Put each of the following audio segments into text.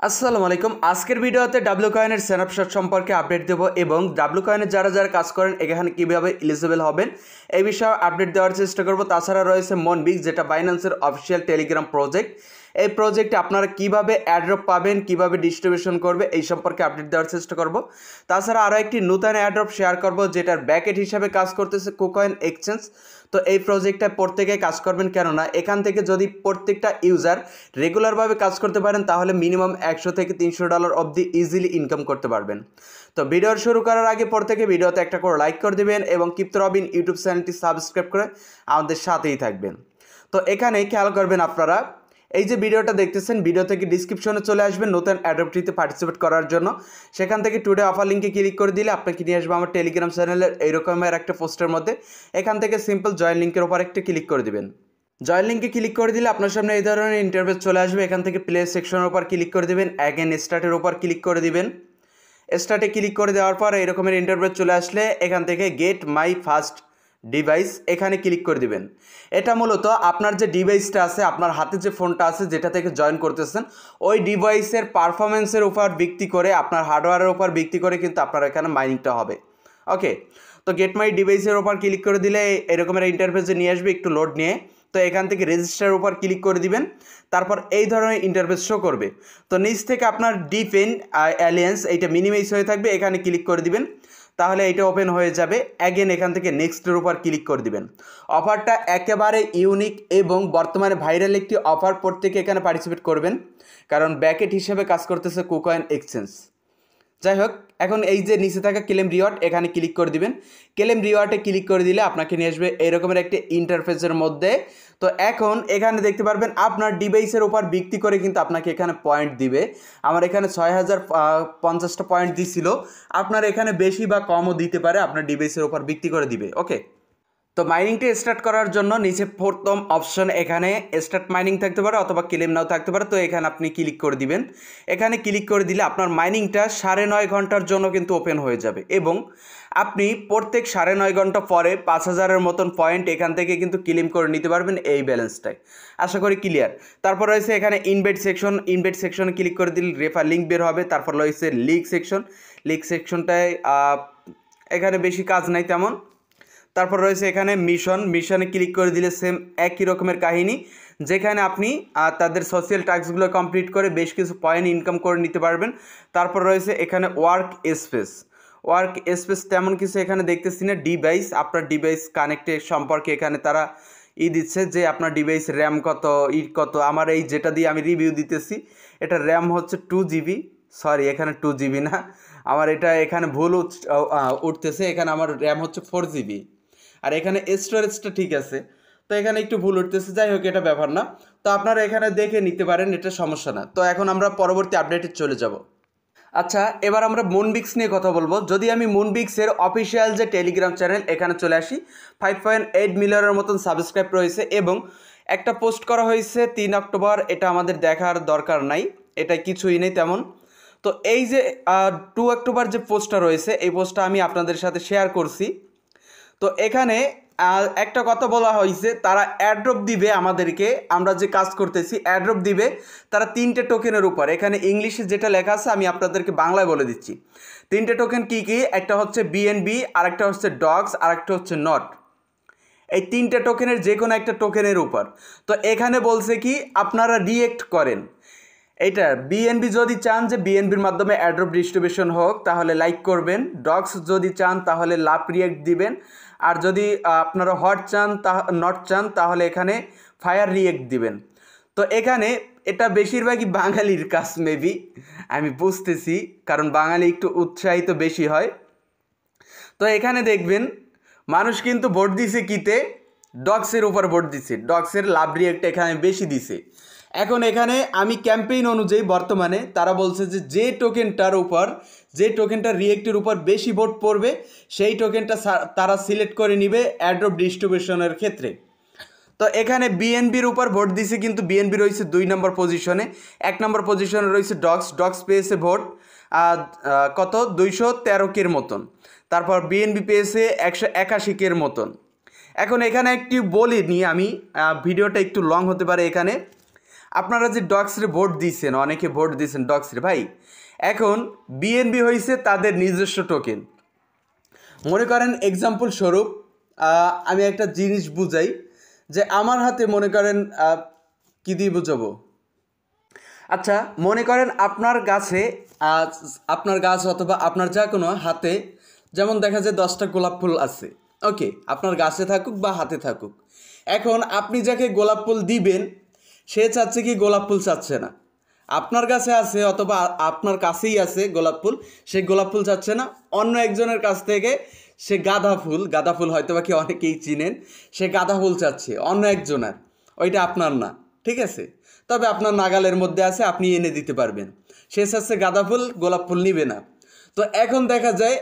আসসালামু আলাইকুম। আজকের ভিডিওতে ডাব্লিউ কয়েনের স্ন্যাপশট সম্পর্কে আপডেট দেব এবং ডাব্লিউ কয়েনের যারা কাজ করেন এখানে কীভাবে এলিজিবল হবেন এই বিষয়ে আপডেট দেওয়ার চেষ্টা করব। তাছাড়া রয়েছে মনবিক্স, যেটা বাইন্যান্সের অফিসিয়াল টেলিগ্রাম প্রজেক্ট। এই প্রজেক্টে আপনারা কিভাবে অ্যাড্রপ পাবেন, কিভাবে ডিস্ট্রিবিউশন করবে এই সম্পর্কে আপডেট দেওয়ার চেষ্টা করব। তাছাড়া আরও একটি নতুন অ্যাড্রপ শেয়ার করব, যেটার ব্যাকএন্ড হিসাবে কাজ করতেছে কুকয়েন এক্সচেঞ্জ। তো এই প্রজেক্টটা প্রত্যেকে কাজ করবেন, কেননা এখান থেকে যদি প্রত্যেকটা ইউজার রেগুলারভাবে কাজ করতে পারেন তাহলে মিনিমাম $100 থেকে $300 অবধি ইজিলি ইনকাম করতে পারবেন। তো ভিডিও শুরু করার আগে প্রত্যেকে ভিডিওতে একটা করে লাইক করে দেবেন এবং কিপ্তো রবিন ইউটিউব চ্যানেলটি সাবস্ক্রাইব করে আমাদের সাথেই থাকবেন। তো এখানে খেয়াল করবেন আপনারা, এই যে ভিডিওটা দেখতেছেন, ভিডিও থেকে ডিসক্রিপশনে চলে আসবেন নতুন অ্যাডপ্টটিতে পার্টিসিপেট করার জন্য। সেখান থেকে টুডে অফার লিঙ্কে ক্লিক করে দিলে আপনাকে নিয়ে আসবে আমার টেলিগ্রাম চ্যানেলের এইরকমের একটা পোস্টের মধ্যে। এখান থেকে সিম্পল জয়েন লিঙ্কের উপর একটা ক্লিক করে দিবেন। জয়েন লিঙ্কে ক্লিক করে দিলে আপনার সামনে এই ধরনের ইন্টারফেস চলে আসবে। এখান থেকে প্লে সেকশনের উপর ক্লিক করে দিবেন, অ্যাগেন স্টার্টের উপর ক্লিক করে দিবেন। স্টার্টে ক্লিক করে দেওয়ার পর এরকমের ইন্টারফেস চলে আসলে এখান থেকে গেট মাই ফার্স্ট ডিভাইস এখানে ক্লিক করে দিবেন। এটা মূলত আপনার যে ডিভাইসটা আছে, আপনার হাতে যে ফোনটা আছে যেটা থেকে জয়েন করতেছেন, ওই ডিভাইসের পারফরমেন্সের উপর ভিত্তি করে, আপনার হার্ডওয়্যারের উপর ভিত্তি করে কিন্তু আপনার এখানে মাইনিংটা হবে। ওকে, তো গেট মাই ডিভাইসের উপর ক্লিক করে দিলে এরকমের ইন্টারফেসে নিয়ে আসবে, একটু লোড নিয়ে। তো এখান থেকে রেজিস্টারের উপর ক্লিক করে দিবেন, তারপর এই ধরনের ইন্টারফেস শো করবে। তো নিচ থেকে আপনার ডিফেন অ্যালিয়েন্স এইটা মিনিমাইজ হয়ে থাকবে, এখানে ক্লিক করে দিবেন, তাহলে এটা ওপেন হয়ে যাবে। অ্যাগেন এখান থেকে নেক্সটের উপর ক্লিক করে দিবেন। অফারটা একেবারে ইউনিক এবং বর্তমানে ভাইরাল একটি অফার, প্রত্যেকে এখানে পার্টিসিপেট করবেন, কারণ ব্যাকেট হিসেবে কাজ করতেছে কুকয়েন এক্সচেঞ্জ। যাই হোক, এখন এই যে নিচে থাকা ক্লেম রিওয়ার্ড এখানে ক্লিক করে দিবেন। ক্লেম রিওয়ার্ডে ক্লিক করে দিলে আপনাকে নিয়ে আসবে এরকমের একটা ইন্টারফেসের মধ্যে। তো এখন এখানে দেখতে পারবেন আপনার ডিভাইসের উপর ভিত্তি করে কিন্তু আপনাকে এখানে পয়েন্ট দিবে। আমার এখানে 6050টা পয়েন্ট দিছিল, আপনার এখানে বেশি বা কমও দিতে পারে, আপনার ডিভাইসের উপর ভিত্তি করে দিবে। ওকে, তো মাইনিংটা স্টার্ট করার জন্য নিচে প্রথম অপশন এখানে স্টার্ট মাইনিং থাকতে পারে অথবা ক্লেম নাও থাকতে পারে। তো এখানে আপনি ক্লিক করে দিবেন। এখানে ক্লিক করে দিলে আপনার মাইনিংটা 9.5 ঘন্টার জন্য কিন্তু ওপেন হয়ে যাবে এবং আপনি প্রত্যেক 9.5 ঘন্টা পরে 5000-এর মতন পয়েন্ট এখান থেকে কিন্তু ক্লেম করে নিতে পারবেন এই ব্যালেন্সটায়। আশা করি ক্লিয়ার। তারপর রয়েছে এখানে ইনভেট সেকশন, ইনভেট সেকশনে ক্লিক করে দিলে রেফার লিঙ্ক বের হবে। তারপর রয়েছে লিগ সেকশন, লিগ সেকশনটায় এখানে বেশি কাজ নাই তেমন। তারপর রয়েছে এখানে মিশন, মিশনে ক্লিক করে দিলে সেম একই রকমের কাহিনী, যেখানে আপনি তাদের সোশ্যাল টাস্কগুলো কমপ্লিট করে বেশ কিছু পয়েন্ট ইনকাম করে নিতে পারবেন। তারপর রয়েছে এখানে ওয়ার্ক স্পেস, ওয়ার্ক স্পেস তেমন কিছু এখানে দেখতেছি না। ডিভাইস, আপনার ডিভাইস কানেক্টেড সম্পর্কে এখানে তারা দিচ্ছে যে আপনার ডিভাইস র্যাম কত, কত। আমার এই যেটা দিয়ে আমি রিভিউ দিতেছি এটা র্যাম হচ্ছে 2GB, সরি এখানে 2GB না, আমার এটা এখানে ভুল উঠতেছে, এখানে আমার র্যাম হচ্ছে 4GB আর এখানে স্টোরেজটা ঠিক আছে। তো এখানে একটু ভুল উঠতেছে, যাই হোক এটা ব্যাপার না। তো আপনারা এখানে দেখে নিতে পারেন, এটা সমস্যা না। তো এখন আমরা পরবর্তী আপডেটে চলে যাব। আচ্ছা, এবার আমরা মুনবিক্স নিয়ে কথা বলবো। যদি আমি মুনবিক্সের অফিসিয়াল যে টেলিগ্রাম চ্যানেল এখানে চলে আসি, 5.8 মিলিয়নের মতন সাবস্ক্রাইব রয়েছে এবং একটা পোস্ট করা হয়েছে 3 অক্টোবর। এটা আমাদের দেখার দরকার নাই, এটা কিছুই নেই তেমন। তো এই যে 2 অক্টোবর যে পোস্টটা রয়েছে এই পোস্টটা আমি আপনাদের সাথে শেয়ার করছি। তো এখানে একটা কথা বলা হয়েছে, তারা অ্যাড্রপ দিবে আমাদেরকে, আমরা যে কাজ করতেছি অ্যাড্রপ দিবে তারা 3টে টোকেনের উপর। এখানে ইংলিশে যেটা লেখা আছে আমি আপনাদেরকে বাংলায় বলে দিচ্ছি। 3টে টোকেন কী কী? একটা হচ্ছে বিএনবি, আরেকটা হচ্ছে ডগস, আরেকটা হচ্ছে নট। এই 3টে টোকেনের যে কোনো একটা টোকেনের উপর। তো এখানে বলছে কি আপনারা রিয়েক্ট করেন। এইটা বিএনবি যদি চান যে বিএনবির মাধ্যমে অ্যাড্রপ ডিস্ট্রিবিউশন হোক তাহলে লাইক করবেন, ডগস যদি চান তাহলে লাভ রিয়েক্ট দিবেন, আর যদি আপনারা হট চান নট চান তাহলে এখানে ফায়ার রিয়েক্ট দিবেন। তো এখানে এটা বেশিরভাগই বাঙালির কাজ মেবি, আমি বুঝতেছি, কারণ বাঙালি একটু উৎসাহিত বেশি হয়। তো এখানে দেখবেন মানুষ কিন্তু ভোট দিছে কিতে, ডগসের উপর ভোট দিছে, ডগসের লাভ রিয়েক্ট এখানে বেশি দিছে। এখন এখানে আমি ক্যাম্পেইন অনুযায়ী বর্তমানে তারা বলছে যে যে টোকেনটার উপর, যে টোকেনটার রিয়েক্টের উপর বেশি ভোট পড়বে সেই টোকেনটা তারা সিলেক্ট করে নিবে অ্যাড্রপ ডিস্ট্রিবিউশনের ক্ষেত্রে। তো এখানে বিএনবির উপর ভোট দিছে, কিন্তু বিএনবি রয়েছে 2 নম্বর পজিশনে। 1 নম্বর পজিশনে রয়েছে ডগস, ডগস পেয়েছে ভোট কত 213 মতন। তারপর বিএনবি পেয়েছে 181 মতন। এখন এখানে একটি বলি নিয়ে আমি, ভিডিওটা একটু লং হতে পারে এখানে। আপনারা যে ডগসরে ভোট দিয়েছেন, অনেকে ভোট দিয়েছেন ডগসরে, ভাই এখন বিএনপি হয়েছে তাদের নিজস্ব টোকেন। মনে করেন এক্সাম্পল স্বরূপ আমি একটা জিনিস বুঝাই, যে আমার হাতে মনে করেন কী দিয়ে বুঝাবো, আচ্ছা মনে করেন আপনার গাছে আপনার গাছ অথবা আপনার যা কোনো হাতে যেমন দেখা যায় 10টা গোলাপ ফুল আছে, ওকে, আপনার গাছে থাকুক বা হাতে থাকুক। এখন আপনি যাকে গোলাপ ফুল দিবেন সে চাচ্ছে কি গোলাপ ফুল চাচ্ছে না, আপনার কাছে আছে অথবা আপনার কাছেই আছে গোলাপ ফুল, সে গোলাপ ফুল চাচ্ছে না, অন্য একজনের কাছ থেকে সে গাঁদা ফুল হয়তো বা কি অনেকেই চিনেন, সে গাঁদা ফুল চাচ্ছে অন্য একজনের, ওইটা আপনার না, ঠিক আছে, তবে আপনার নাগালের মধ্যে আছে, আপনি এনে দিতে পারবেন। সে চাচ্ছে গাঁদা ফুল, গোলাপ ফুল নিবে না। তো এখন দেখা যায়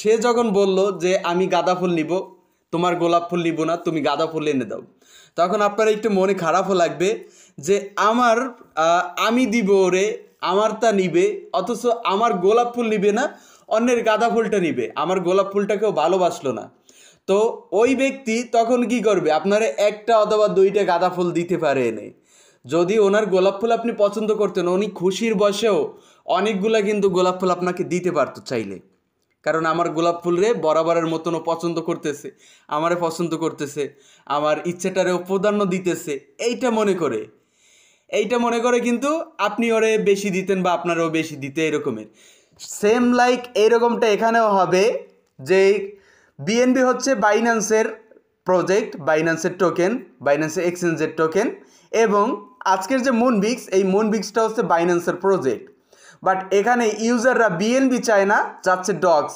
সে যখন বলল যে আমি গাঁদা ফুল নিব, তোমার গোলাপ ফুল নিব না, তুমি গাঁদা ফুল এনে দাও, তখন আপনার একটু মনে খারাপও লাগবে যে আমি দিব ওরে, আমারটা নিবে, অথচ আমার গোলাপ ফুল নিবে না, অন্যের গাঁদা ফুলটা নিবে, আমার গোলাপ ফুলটাকেও ভালোবাসলো না। তো ওই ব্যক্তি তখন কি করবে, আপনারা একটা অথবা 2টা গাঁদা ফুল দিতে পারে এনে। যদি ওনার গোলাপ ফুল আপনি পছন্দ করতেন, উনি খুশির বসেও অনেকগুলা কিন্তু গোলাপ ফুল আপনাকে দিতে পারতো চাইলে, কারণ আমার গোলাপ ফুল রে বরাবরের মতনও পছন্দ করতেছে, আমারে পছন্দ করতেছে, আমার ইচ্ছেটারেও প্রাধান্য দিতেছে, এইটা মনে করে কিন্তু আপনি ওরে বেশি দিতেন বা আপনারও বেশি দিতে, এরকমের সেম লাইক এইরকমটা এখানেও হবে যে বিএনবি হচ্ছে বাইন্যান্সের প্রজেক্ট, বাইন্যান্সের টোকেন, বাইন্যান্সের এক্সচেঞ্জের টোকেন, এবং আজকের যে মুনবিক্স, এই মুনবিক্সটা হচ্ছে বাইন্যান্সের প্রজেক্ট। বাট এখানে ইউজাররা বিএনবি চায় না, চাচ্ছে ডগস,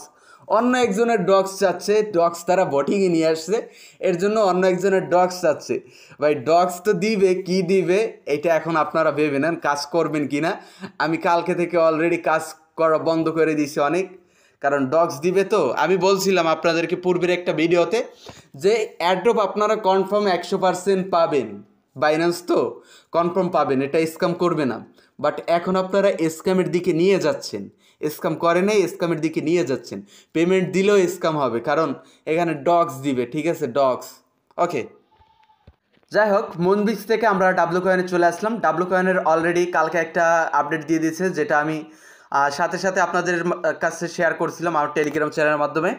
অন্য একজনের ডগস চাচ্ছে, ডগস তারা ভোটিংয়ে নিয়ে আসছে, এর জন্য অন্য একজনের ডগস চাচ্ছে। ভাই ডগস তো দিবে, কি দিবে এটা এখন আপনারা ভেবে নেন, কাজ করবেন কি না। আমি কালকে থেকে অলরেডি কাজ করা বন্ধ করে দিয়েছি অনেক, কারণ ডগস দিবে। তো আমি বলছিলাম আপনাদেরকে পূর্বের একটা ভিডিওতে যে অ্যাড্রপ আপনারা কনফার্ম 100% পাবেন, বাইন্যান্স তো কনফার্ম পাবেন, এটা স্ক্যাম করবে না। বাট এখন আপনারা স্ক্যামের দিকে নিয়ে যাচ্ছেন, স্ক্যাম করে নাই, স্ক্যামের দিকে নিয়ে যাচ্ছেন। পেমেন্ট দিলেও স্ক্যাম হবে, কারণ এখানে ডগস দিবে, ঠিক আছে, ডগস। ওকে, যাই হোক, মুনবিক্স থেকে আমরা ডাব্লু কয়েনে চলে আসলাম। ডাব্লু কয়েনের অলরেডি কালকে একটা আপডেট দিয়ে দিয়েছে, যেটা আমি সাথে সাথে আপনাদের কাছে শেয়ার করছিলাম আমার টেলিগ্রাম চ্যানেলের মাধ্যমে।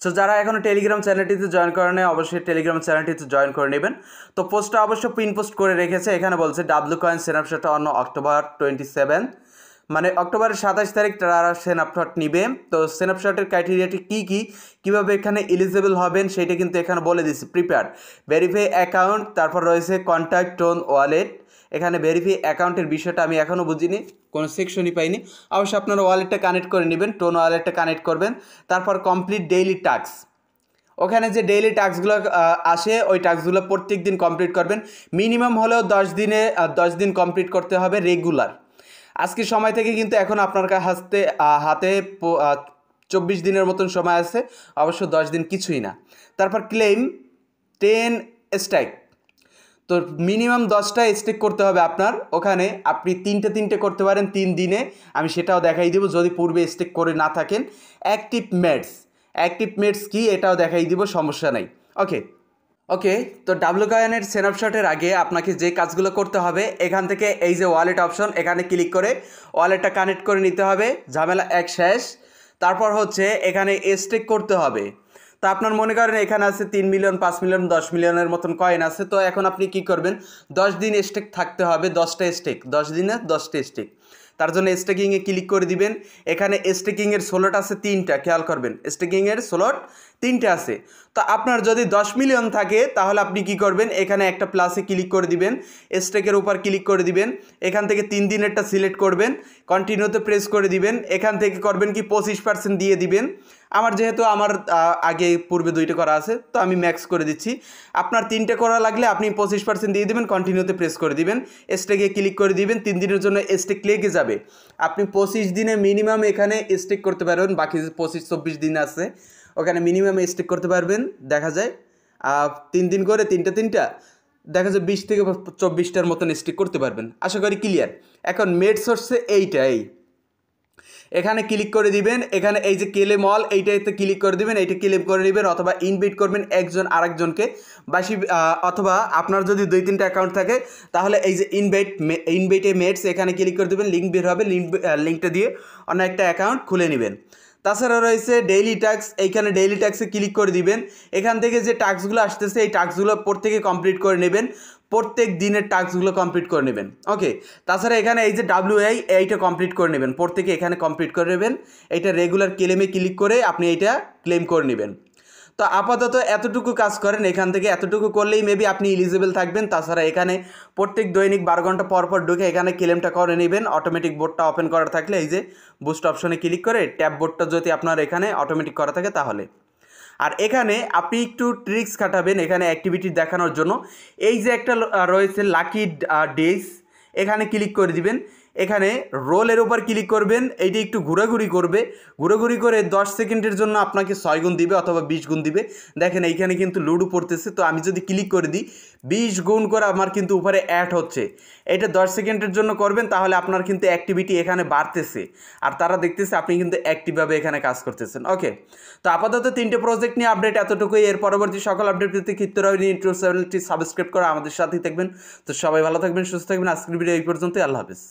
সো যারা এখনও টেলিগ্রাম চ্যানেলটিতে জয়েন করে নেয়, অবশ্যই টেলিগ্রাম চ্যানেলটিতে জয়েন করে নেবেন। তো পোস্টটা অবশ্য পিন পোস্ট করে রেখেছে, এখানে বলছে W coin snapshot on October 27, মানে অক্টোবরের 27 তারিখ তারা স্ন্যাপশট নিবে। তো স্ন্যাপশটের ক্রাইটেরিয়াটি কীভাবে এখানে এলিজিবল হবেন সেটা কিন্তু এখানে বলে দিচ্ছি। প্রিপেয়ার ভেরিফাই অ্যাকাউন্ট, তারপর রয়েছে কন্ট্যাক্ট টোন ওয়ালেট। এখানে ভেরিফাই অ্যাকাউন্টের বিষয়টা আমি এখনও বুঝিনি, কোনো সেকশনই পাইনি। অবশ্যই আপনারা ওয়ালেটটা কানেক্ট করে নেবেন, টোন ওয়ালেটটা কানেক্ট করবেন। তারপর কমপ্লিট ডেইলি টাস্ক, ওখানে যে ডেইলি টাস্কগুলো আসে ওই টাস্কগুলো প্রত্যেক দিন কমপ্লিট করবেন। মিনিমাম হলেও 10 দিন কমপ্লিট করতে হবে রেগুলার। আজকের সময় থেকে কিন্তু এখন আপনার হাতে 24 দিনের মতন সময় আছে, অবশ্য 10 দিন কিছুই না। তারপর ক্লেম 10 স্ট্যাক, তো মিনিমাম 10টা স্টেক করতে হবে আপনার। ওখানে আপনি তিনটে করতে পারেন 3 দিনে, আমি সেটাও দেখাই দেবো যদি পূর্বে স্টেক করে না থাকেন। অ্যাক্টিভ মেটস কি এটাও দেখাই দিব, সমস্যা নাই। ওকে, তো ডাব্লু কয়েনের স্ন্যাপশটের আগে আপনাকে যে কাজগুলো করতে হবে, এখান থেকে এই যে ওয়ালেট অপশন, এখানে ক্লিক করে ওয়ালেটটা কানেক্ট করে নিতে হবে, ঝামেলা এক শেষ। তারপর হচ্ছে এখানে স্টেক করতে হবে। তো আপনার মনে করেন এখানে আছে 3 মিলিয়ন, 5 মিলিয়ন, 10 মিলিয়নের মতন কয়েন আছে। তো এখন আপনি কি করবেন, 10 দিন স্টেক থাকতে হবে, 10টা স্টেক, 10 দিনে 10টা স্টেক। তার জন্য স্টেকিংয়ে ক্লিক করে দিবেন। এখানে স্টেকিংয়ের স্লট আছে 3টা, খেয়াল করবেন, স্টেকিংয়ের স্লট 3টে আছে। তো আপনার যদি 10 মিলিয়ন থাকে তাহলে আপনি কি করবেন, এখানে একটা প্লাসে ক্লিক করে দিবেন, স্টেকের উপর ক্লিক করে দিবেন, এখান থেকে 3 দিনেরটা সিলেক্ট করবেন, কন্টিনিউতে প্রেস করে দিবেন। এখান থেকে করবেন কি 25% দিয়ে দিবেন। আমার যেহেতু আগে পূর্বে 2টা করা আছে, তো আমি ম্যাক্স করে দিচ্ছি। আপনার 3টে করা লাগলে আপনি 25% দিয়ে দিবেন, কন্টিনিউতে প্রেস করে দিবেন, স্টেকে ক্লিক করে দিবেন। 3 দিনের জন্য স্টেক লেগে যাবে। আপনি 25 দিনে মিনিমাম এখানে স্টেক করতে পারবেন, বাকি 25-24 দিন আছে ওখানে মিনিমাম স্টেক করতে পারবেন। দেখা যায় 3 দিন করে তিনটা দেখা যায় 20 থেকে 24টার মতন স্টেক করতে পারবেন। আশা করি ক্লিয়ার। এখন মেড সোর্সে এখানে ক্লিক করে দিবেন, এখানে এই যে ক্লেম অল এইটাতে ক্লিক করে দিবেন, এইটা ক্লেম করে নেবেন অথবা ইনভাইট করবেন একজন আরেকজনকে বাসি, অথবা আপনার যদি 2-3টা অ্যাকাউন্ট থাকে তাহলে এই যে ইনভাইটে মেটস এখানে ক্লিক করে দেবেন, লিঙ্ক বের হবে, লিঙ্কটা দিয়ে অন্য একটা অ্যাকাউন্ট খুলে নেবেন। তাছাড়া রয়েছে ডেইলি টাস্ক, এইখানে ডেইলি টাস্কে ক্লিক করে দিবেন, এখান থেকে যে টাস্কগুলো আসতেছে এই টাস্কগুলো প্রত্যেকে কমপ্লিট করে নেবেন, প্রত্যেক দিনের টাস্কগুলো কমপ্লিট করে নেবেন। ওকে, তাছাড়া এখানে এই যে WI এইটা কমপ্লিট করে নেবেন, প্রত্যেকে এখানে কমপ্লিট করে নেবেন, এইটা রেগুলার ক্লেমে ক্লিক করে আপনি এইটা ক্লেম করে নেবেন। তো আপাতত এতটুকু কাজ করেন, এখান থেকে এতটুকু করলেই মেবি আপনি এলিজিবল থাকবেন। তাছাড়া এখানে প্রত্যেক দৈনিক 12 ঘন্টা পর পর ঢুকে এখানে ক্লেমটা করে নেবেন। অটোমেটিক বোর্ডটা ওপেন করা থাকলে এই যে বুস্ট অপশনে ক্লিক করে ট্যাব বোর্ডটা যদি আপনার এখানে অটোমেটিক করা থাকে তাহলে। আর এখানে আপনি একটু ট্রিক্স খাটাবেন এখানে অ্যাক্টিভিটি দেখানোর জন্য। এই যে একটা রয়েছে লাকি ডেজ, এখানে ক্লিক করে দিবেন, এখানে রোলের উপর ক্লিক করবেন, এইটি একটু ঘোরাঘুরি করবে, ঘোরাঘুরি করে 10 সেকেন্ডের জন্য আপনাকে 6 গুণ দিবে অথবা 20 গুণ দিবে। দেখেন এইখানে কিন্তু লুডো পড়তেছে, তো আমি যদি ক্লিক করে দিই 20 গুণ করে আমার কিন্তু উপরে অ্যাড হচ্ছে। এটা 10 সেকেন্ডের জন্য করবেন, তাহলে আপনার কিন্তু অ্যাক্টিভিটি এখানে বাড়তেছে আর তারা দেখতেছে আপনি কিন্তু অ্যাক্টিভভাবে এখানে কাজ করতেছেন। ওকে, তো আপাতত 3টে প্রজেক্ট নিয়ে আপডেট এতটুকুই। এর পরবর্তী সকল আপডেট পেতে ক্ষিপ্ত রবেন, ইউটিউব চ্যানেলটি সাবস্ক্রাইব করে আমাদের সাথেই থাকবেন। তো সবাই ভালো থাকবেন, সুস্থ থাকবেন। আজকের ভিডিও এই পর্যন্তই, আল্লাহ হাফেজ।